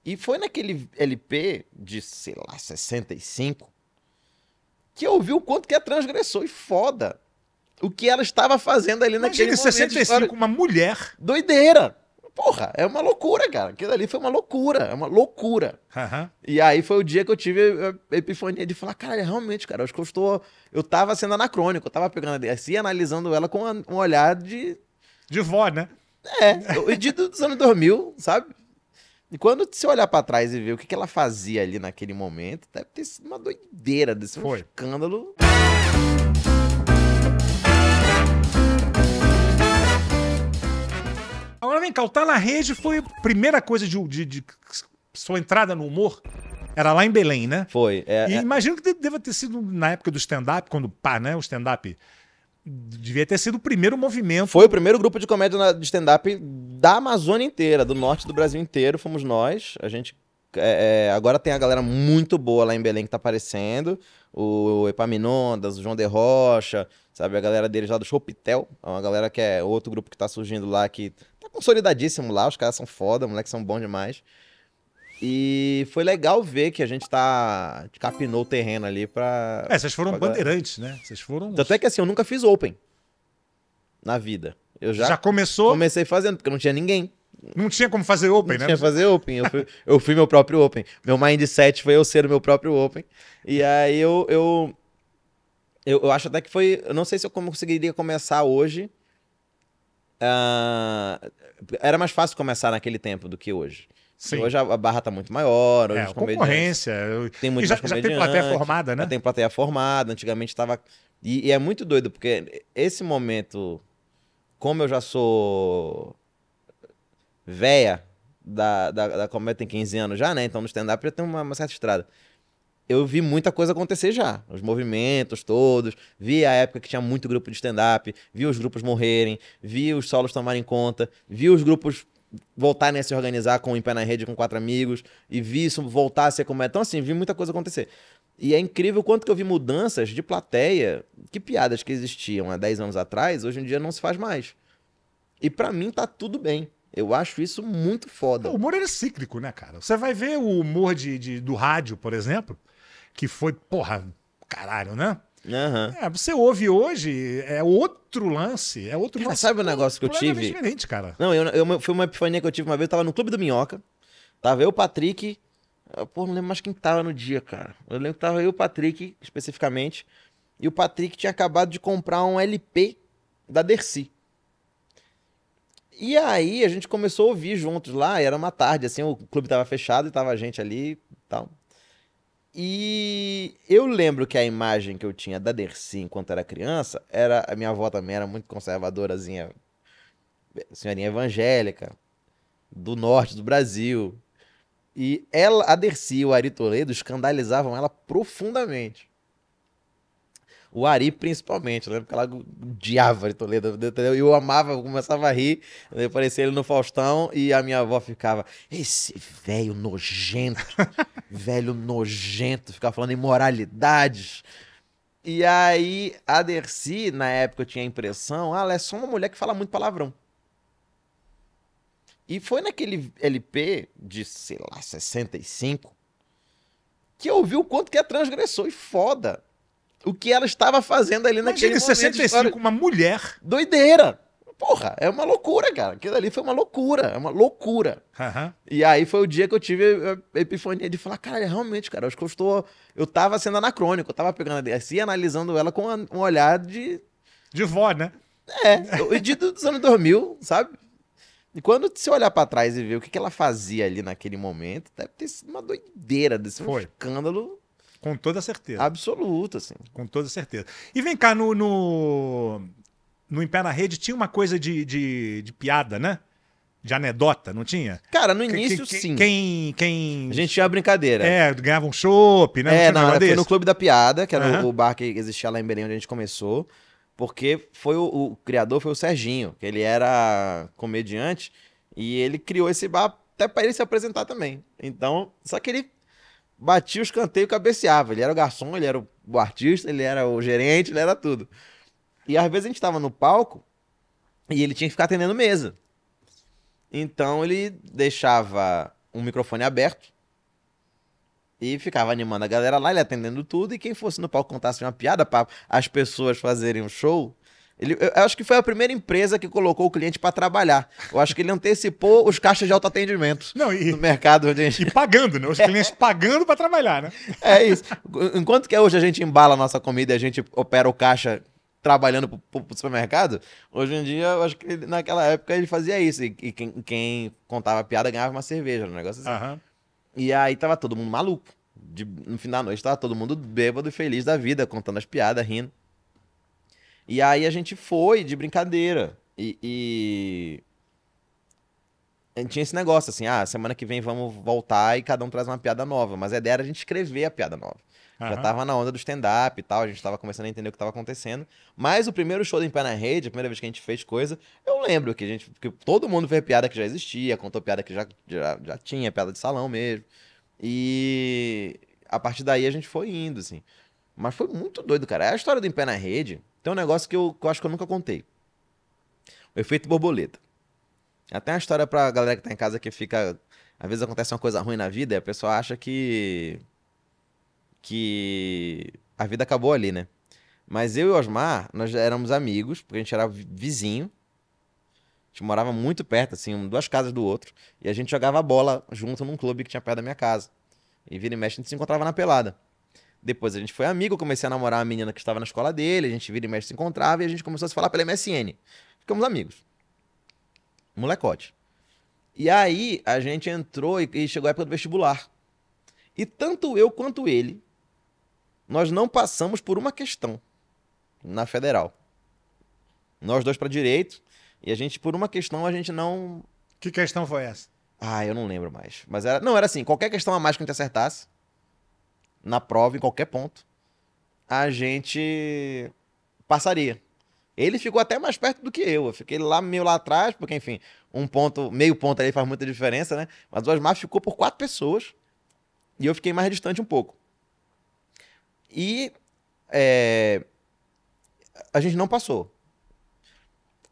E foi naquele LP de, sei lá, 65, que eu vi o quanto que é transgressor e foda o que ela estava fazendo ali naquele Imagina, em momento. 65, uma mulher. Doideira. Porra, é uma loucura, cara. Aquilo ali foi uma loucura, é uma loucura. Aham. E aí foi o dia que eu tive a epifania de falar, cara, realmente, cara, acho que eu tava sendo anacrônico, eu tava pegando a DSI e analisando ela com um olhar de, De vó, né? dos anos 2000, sabe? E quando você olhar pra trás e ver o que ela fazia ali naquele momento, deve ter sido uma doideira, desse um Foi. escândalo. Agora vem cá, o Tá na Rede foi a primeira coisa de sua entrada no humor. Era lá em Belém, né? Foi. E imagino que deva ter sido na época do stand-up, quando pá, né? O stand-up devia ter sido o primeiro movimento. Foi o primeiro grupo de comédia de stand-up da Amazônia inteira, do norte do Brasil inteiro, fomos nós. A gente agora tem a galera muito boa lá em Belém que tá aparecendo. O Epaminondas, o João de Rocha, sabe? A galera deles lá do Chopitel. É uma galera que é outro grupo que tá surgindo lá, que tá consolidadíssimo lá. Os caras são foda, moleques são bons demais. E foi legal ver que a gente capinou o terreno ali pra... Vocês foram bandeirantes, né? Vocês foram... Tanto é que assim, eu nunca fiz open na vida. Eu Já começou? Comecei fazendo, porque não tinha ninguém. Não tinha como fazer open, né? Não tinha fazer open. Eu fui meu próprio open. Meu mindset foi eu ser o meu próprio open. E aí eu acho até que foi... Eu não sei se eu conseguiria começar hoje. Era mais fácil começar naquele tempo do que hoje. Sim. Hoje a barra tá muito maior. Hoje os concorrência. Tem muito já tem plateia formada, né? Já tem plateia formada. Antigamente tava... E é muito doido, porque esse momento, como eu já sou véia da comédia, tem 15 anos já, né? Então no stand-up já tem uma certa estrada. Eu vi muita coisa acontecer já. Os movimentos todos. Vi a época que tinha muito grupo de stand-up. Vi os grupos morrerem. Vi os solos tomarem conta. Vi os grupos voltarem a se organizar com o Em Pé na Rede com 4 amigos. E vi isso voltar a ser como é. Então, assim, vi muita coisa acontecer. E é incrível o quanto que eu vi mudanças de plateia. Que piadas que existiam há 10 anos atrás, hoje em dia não se faz mais. E pra mim tá tudo bem. Eu acho isso muito foda. O humor é cíclico, né, cara? Você vai ver o humor do rádio, por exemplo, que foi, porra, caralho, né? Uhum. Você ouve hoje, é outro lance, é outro lance. Sabe o negócio que eu tive? Diferente, cara. Não, foi uma epifania que eu tive uma vez, eu tava no Clube do Minhoca, tava eu, o Patrick, não lembro mais quem tava no dia, cara. Eu lembro que tava eu e o Patrick, especificamente, e o Patrick tinha acabado de comprar um LP da Dercy. E aí a gente começou a ouvir juntos lá, e era uma tarde, assim, o clube tava fechado e tava a gente ali e tal. E eu lembro que a imagem que eu tinha da Dercy enquanto era criança, a minha avó também era muito conservadorazinha, senhorinha evangélica, do norte do Brasil. E a Dercy e o Ari Toledo escandalizavam ela profundamente. O Ari, principalmente, eu lembro que ela odiava de Toledo, entendeu? E eu amava, eu começava a rir, eu aparecia ele no Faustão e a minha avó ficava, esse velho nojento, ficava falando imoralidades. E aí, a Dercy, na época eu tinha a impressão, ela é só uma mulher que fala muito palavrão. E foi naquele LP de, sei lá, 65, que eu vi o quanto que é transgressor e foda o que ela estava fazendo ali naquele momento. Imagina, em 65, uma mulher. Doideira. Porra, é uma loucura, cara. Aquilo ali foi uma loucura, é uma loucura. Uhum. E aí foi o dia que eu tive a epifania de falar, cara, realmente, cara, acho que eu tava sendo anacrônico, eu tava pegando a DSI e analisando ela com um olhar de... De vó, né? Dos anos 2000, sabe? E quando você olhar pra trás e ver o que ela fazia ali naquele momento, deve ter sido uma doideira, desse um escândalo... Com toda certeza. Absoluto, assim. Com toda certeza. E vem cá, no Em Pé na Rede tinha uma coisa de piada, né? De anedota, não tinha? Cara, no início, sim. A gente tinha uma brincadeira. Ganhava um chopp, né? Foi no Clube da Piada, que era o bar que existia lá em Belém, onde a gente começou. Porque o criador foi o Serginho, que ele era comediante, e ele criou esse bar até pra ele se apresentar também. Então, só que ele batia os canteiros e cabeceava. Ele era o garçom, ele era o artista, ele era o gerente, ele era tudo. E às vezes a gente tava no palco e ele tinha que ficar atendendo mesa. Então ele deixava um microfone aberto e ficava animando a galera lá, ele atendendo tudo, e quem fosse no palco contasse uma piada para as pessoas fazerem um show. Eu acho que foi a primeira empresa que colocou o cliente para trabalhar. Eu acho que ele antecipou os caixas de autoatendimento no mercado. Onde a gente... E pagando, né? Os clientes pagando para trabalhar, né? É isso. Enquanto que hoje a gente embala a nossa comida e a gente opera o caixa trabalhando pro supermercado, hoje em dia, eu acho que naquela época ele fazia isso. E quem contava a piada ganhava uma cerveja, um negócio assim. Aham. E aí tava todo mundo maluco. No fim da noite tava todo mundo bêbado e feliz da vida, contando as piadas, rindo. E aí a gente foi de brincadeira. A gente tinha esse negócio assim, semana que vem vamos voltar e cada um traz uma piada nova. Mas a ideia era a gente escrever a piada nova. Já tava na onda do stand-up e tal, a gente tava começando a entender o que tava acontecendo. Mas o primeiro show do Em Pé na Rede, a primeira vez que a gente fez coisa, eu lembro que todo mundo fez piada que já existia, contou piada que já tinha, piada de salão mesmo. E a partir daí a gente foi indo, assim. Mas foi muito doido, cara. A história do Em Pé na Rede tem um negócio que eu acho que eu nunca contei. O efeito borboleta. Até uma história pra galera que tá em casa que fica... Às vezes acontece uma coisa ruim na vida e a pessoa acha que a vida acabou ali, né? Mas eu e o Osmar, nós éramos amigos, porque a gente era vizinho. A gente morava muito perto, assim, 2 casas do outro. E a gente jogava bola junto num clube que tinha perto da minha casa. E vira e mexe, a gente se encontrava na pelada. Depois a gente foi amigo, eu comecei a namorar uma menina que estava na escola dele, a gente vira e mexe se encontrava e a gente começou a se falar pela MSN. Ficamos amigos. Molecote. E aí a gente entrou e chegou a época do vestibular. E tanto eu quanto ele, nós não passamos por uma questão na federal. Nós dois para direito, e a gente, por uma questão, a gente não... Que questão foi essa? Eu não lembro mais. Mas era assim, qualquer questão a mais que a gente acertasse, na prova, em qualquer ponto, a gente passaria. Ele ficou até mais perto do que eu. Eu fiquei meio lá atrás, porque, enfim, meio ponto ali faz muita diferença, né? Mas o Osmar ficou por 4 pessoas e eu fiquei mais distante um pouco. E a gente não passou.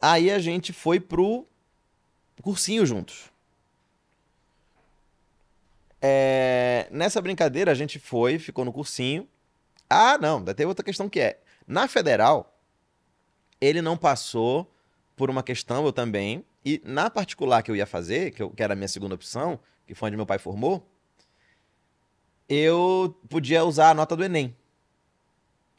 Aí a gente foi pro cursinho juntos. Nessa brincadeira a gente ficou no cursinho. Não, tem outra questão que é, na federal, ele não passou por uma questão, eu também, e na particular que eu ia fazer, que era a minha segunda opção, que foi onde meu pai formou, eu podia usar a nota do Enem.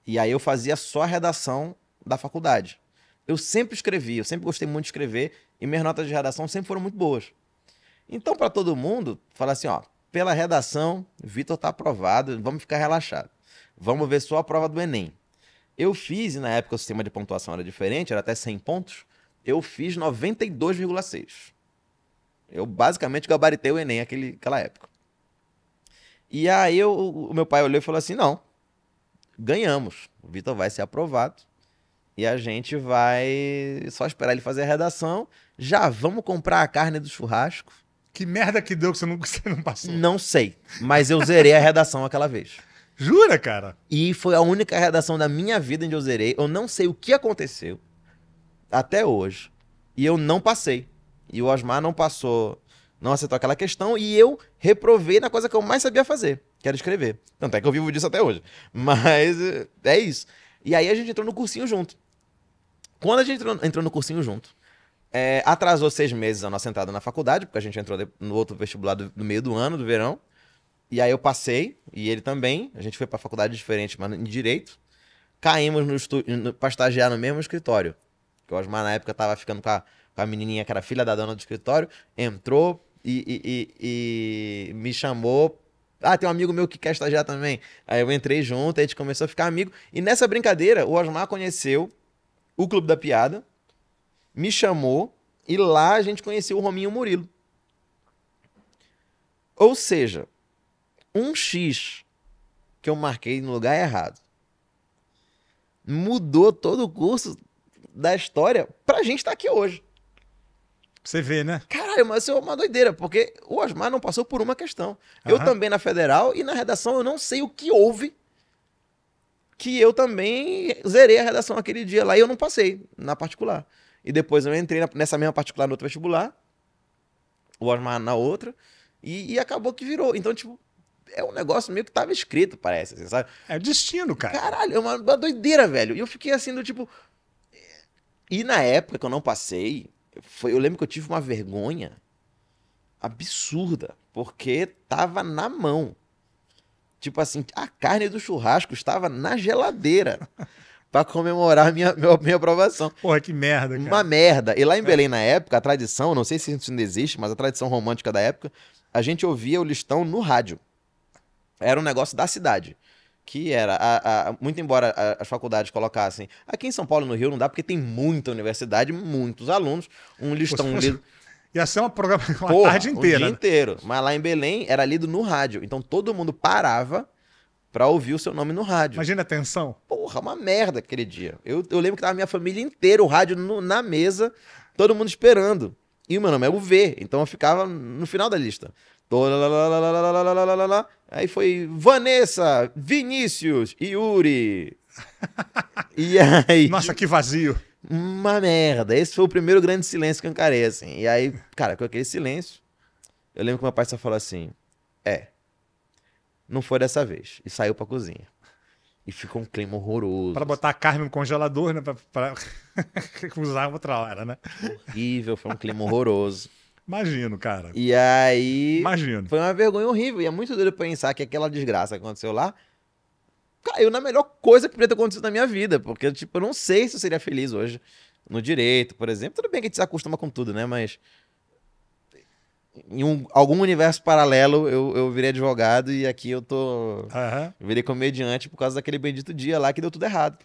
E aí eu fazia só a redação da faculdade. Eu sempre escrevi, eu sempre gostei muito de escrever, e minhas notas de redação sempre foram muito boas. Então, para todo mundo, fala assim, pela redação, Vitor tá aprovado, vamos ficar relaxado. Vamos ver só a prova do Enem. Eu fiz, e na época o sistema de pontuação era diferente, era até 100 pontos, eu fiz 92,6. Eu basicamente gabaritei o Enem naquela época. E aí o meu pai olhou e falou assim, não, ganhamos, o Vitor vai ser aprovado, e a gente vai só esperar ele fazer a redação, já vamos comprar a carne do churrasco. Que merda que deu que você não passou? Não sei, mas eu zerei a redação aquela vez. Jura, cara? E foi a única redação da minha vida onde eu zerei. Eu não sei o que aconteceu até hoje. E eu não passei. E o Osmar não passou, não aceitou aquela questão. E eu reprovei na coisa que eu mais sabia fazer, que era escrever. Tanto é que eu vivo disso até hoje. Mas é isso. E aí a gente entrou no cursinho junto. Quando a gente entrou no cursinho junto, atrasou 6 meses a nossa entrada na faculdade, porque a gente entrou no outro vestibular no meio do ano, do verão. E aí eu passei, e ele também. A gente foi pra faculdade diferente, mas em Direito. Caímos pra estagiar no mesmo escritório. Que o Osmar, na época, tava ficando com a menininha que era filha da dona do escritório. Entrou e me chamou. Tem um amigo meu que quer estagiar também. Aí eu entrei junto, a gente começou a ficar amigo. E nessa brincadeira, o Osmar conheceu o Clube da Piada, me chamou, e lá a gente conheceu o Rominho Murilo. Ou seja, um X que eu marquei no lugar errado mudou todo o curso da história pra gente estar aqui hoje. Você vê, né? Caralho, mas isso é uma doideira, porque o Osmar não passou por uma questão. Eu também na federal, e na redação eu não sei o que houve, que eu também zerei a redação aquele dia lá e eu não passei na particular. E depois eu entrei nessa mesma particular no outro vestibular, o Osmar na outra, E acabou que virou. Então, tipo, é um negócio meio que tava escrito, parece, assim, sabe? É destino, cara. Caralho, é uma doideira, velho. E eu fiquei assim, do tipo... E na época que eu não passei, eu lembro que eu tive uma vergonha absurda, porque tava na mão. Tipo assim, a carne do churrasco estava na geladeira pra comemorar a minha aprovação. Porra, que merda, cara. Uma merda. E lá em Belém, na época, a tradição, não sei se isso ainda existe, mas a tradição romântica da época, a gente ouvia o listão no rádio. Era um negócio da cidade. Que era, muito embora as faculdades colocassem... Aqui em São Paulo e no Rio não dá, porque tem muita universidade, muitos alunos, um listão lido... Ia ser uma tarde inteira. O dia inteiro. Mas lá em Belém era lido no rádio. Então todo mundo parava pra ouvir o seu nome no rádio. Imagina a tensão. Porra, uma merda aquele dia. Eu lembro que tava a minha família inteira, o rádio na mesa, todo mundo esperando. E o meu nome é UV, então eu ficava no final da lista. Aí foi Vanessa, Vinícius, Yuri. E aí... Nossa, que vazio. Uma merda. Esse foi o primeiro grande silêncio que eu encarei, assim. E aí, cara, com aquele silêncio, eu lembro que meu pai só falou assim, não foi dessa vez. E saiu pra cozinha. E ficou um clima horroroso. Pra botar a carne no congelador, né? Pra usar outra hora, né? Horrível, foi um clima horroroso. Imagino, cara. E aí... Imagino. Foi uma vergonha horrível. E é muito doido pensar que aquela desgraça que aconteceu lá caiu na melhor coisa que podia ter acontecido na minha vida. Porque, tipo, eu não sei se eu seria feliz hoje no direito, por exemplo. Tudo bem que a gente se acostuma com tudo, né? Mas em algum universo paralelo eu virei advogado e aqui eu tô... Eu virei comediante por causa daquele bendito dia lá que deu tudo errado.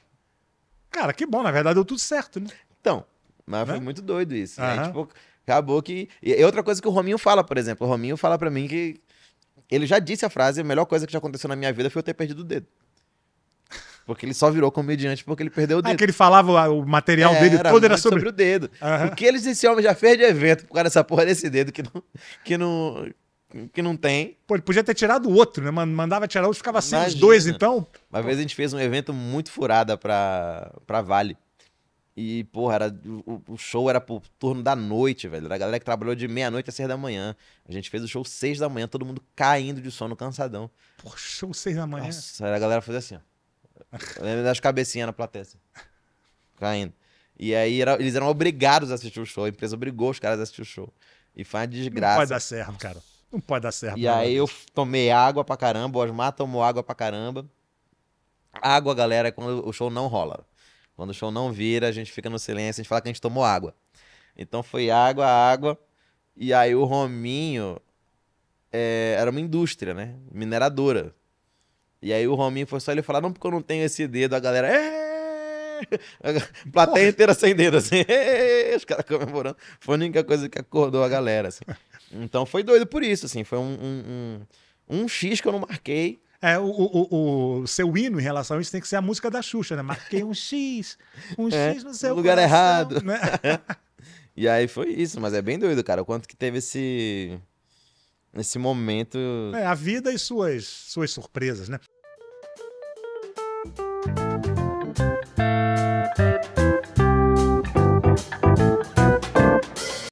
Cara, que bom. Na verdade, deu tudo certo, né? Então, mas foi muito doido isso. Aí, tipo, acabou que... E outra coisa que o Rominho fala, por exemplo. O Rominho fala pra mim que... Ele já disse a frase, a melhor coisa que já aconteceu na minha vida foi eu ter perdido o dedo. Porque ele só virou comediante porque ele perdeu o dedo. Que ele falava, o material dele todo era sobre o dedo. O que eles esse homem já fez de evento por causa dessa porra desse dedo que não tem. Pô, ele podia ter tirado o outro, né? Mandava tirar o outro, ficava sem os dois, então. Uma vez a gente fez um evento muito furada pra Vale. E, porra, o show era pro turno da noite, velho. Era a galera que trabalhou de meia-noite a 6 da manhã. A gente fez o show 6 da manhã, todo mundo caindo de sono, cansadão. Pô, show 6 da manhã. Nossa, a galera fazia assim, ó. Eu lembro das cabecinhas na plateia, assim, caindo. E aí eles eram obrigados a assistir o show. A empresa obrigou os caras a assistir o show. E foi uma desgraça. Não pode dar certo, cara. Não pode dar certo. E aí eu tomei água pra caramba. O Osmar tomou água pra caramba. Água, galera, é quando o show não rola. Quando o show não vira, a gente fica no silêncio. A gente fala que a gente tomou água. Então foi água. E aí o Rominho era uma indústria, né? Mineradora. E aí o Rominho foi só ele falar, não, porque eu não tenho esse dedo. A galera, a plateia inteira sem dedo, assim. Os caras comemorando. Foi a única coisa que acordou a galera, assim. Então foi doido por isso, assim. Foi um X que eu não marquei. O seu hino em relação a isso tem que ser a música da Xuxa, né? Marquei um X no seu lugar coração, errado. Né? E aí foi isso, mas é bem doido, cara. O quanto que teve esse momento... A vida e suas surpresas, né?